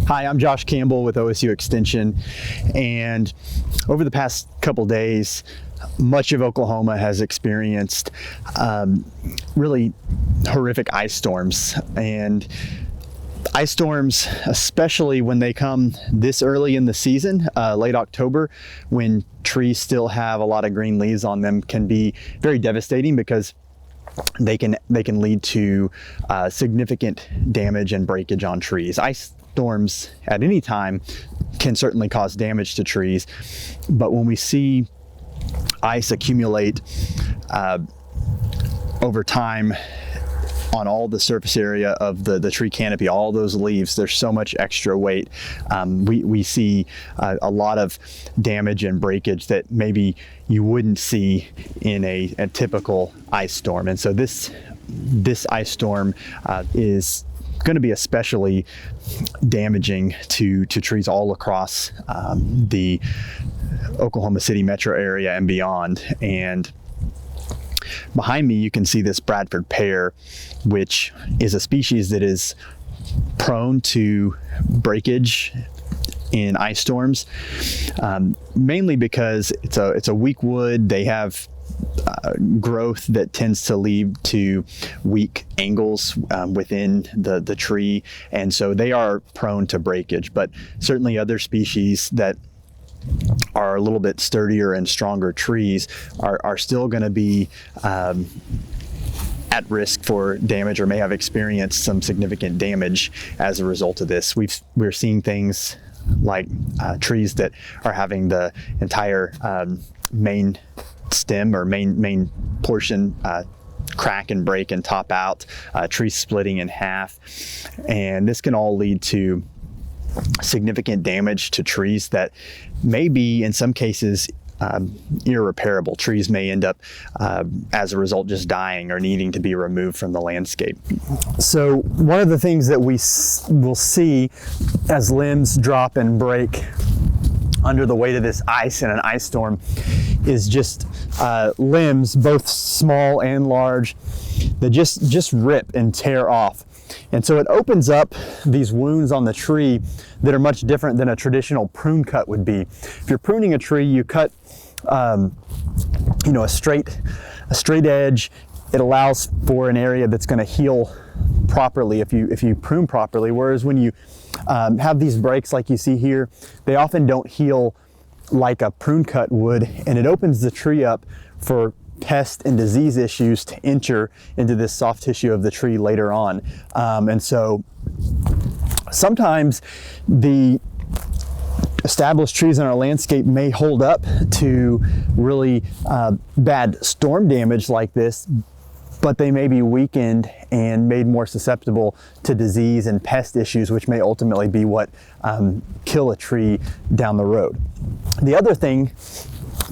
Hi, I'm Josh Campbell with OSU Extension, and over the past couple days, much of Oklahoma has experienced really horrific ice storms. And ice storms, especially when they come this early in the season, late October, when trees still have a lot of green leaves on them, can be very devastating because they can lead to significant damage and breakage on trees. Ice storms at any time can certainly cause damage to trees, but when we see ice accumulate over time on all the surface area of the tree canopy, all those leaves, there's so much extra weight. We see a lot of damage and breakage that maybe you wouldn't see in a typical ice storm. And so this ice storm is going to be especially damaging to trees all across the Oklahoma City metro area and beyond. And behind me, you can see this Bradford pear, which is a species that is prone to breakage in ice storms, mainly because it's a weak wood. They have growth that tends to lead to weak angles within the tree, and so they are prone to breakage. But certainly other species that are a little bit sturdier and stronger trees are still going to be at risk for damage, or may have experienced some significant damage as a result of this. We're seeing things like trees that are having the entire main stem or main portion crack and break and top out, trees splitting in half, and this can all lead to significant damage to trees that may be, in some cases, irreparable. Trees may end up, as a result, just dying or needing to be removed from the landscape. So one of the things that we will see as limbs drop and break under the weight of this ice in an ice storm is just limbs, both small and large, that just rip and tear off. And so it opens up these wounds on the tree that are much different than a traditional prune cut would be. If you're pruning a tree, you cut a straight edge. It allows for an area that's going to heal properly if you prune properly. Whereas when you have these breaks like you see here, they often don't heal like a prune cut would, and it opens the tree up for pest and disease issues to enter into this soft tissue of the tree later on. And so sometimes the established trees in our landscape may hold up to really bad storm damage like this, but they may be weakened and made more susceptible to disease and pest issues, which may ultimately be what kill a tree down the road. The other thing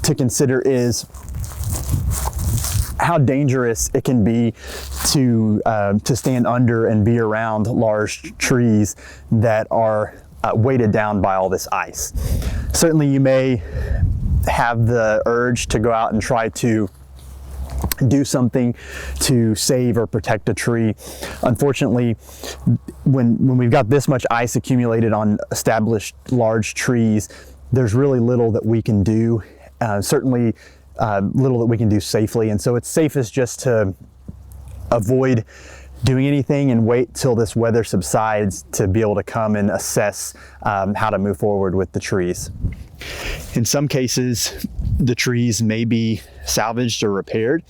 to consider is how dangerous it can be to stand under and be around large trees that are weighted down by all this ice. Certainly you may have the urge to go out and try to do something to save or protect a tree. Unfortunately, when we've got this much ice accumulated on established large trees, there's really little that we can do, certainly little that we can do safely. And so it's safest just to avoid doing anything and wait till this weather subsides to be able to come and assess how to move forward with the trees. In some cases, the trees may be salvaged or repaired,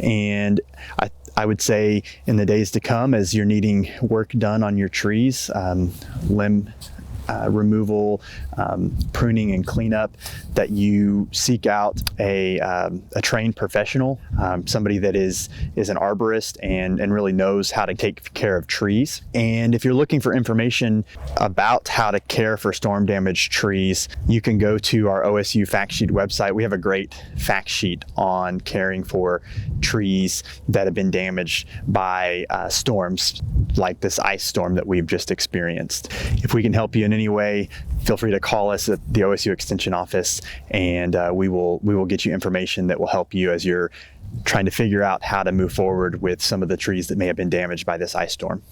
and I would say in the days to come, as you're needing work done on your trees, limb removal, pruning and cleanup, that you seek out a trained professional, somebody that is an arborist and really knows how to take care of trees. And if you're looking for information about how to care for storm damaged trees, you can go to our OSU fact sheet website. We have a great fact sheet on caring for trees that have been damaged by storms like this ice storm that we've just experienced. If we can help you in any way, feel free to call us at the OSU Extension office, and we will get you information that will help you as you're trying to figure out how to move forward with some of the trees that may have been damaged by this ice storm.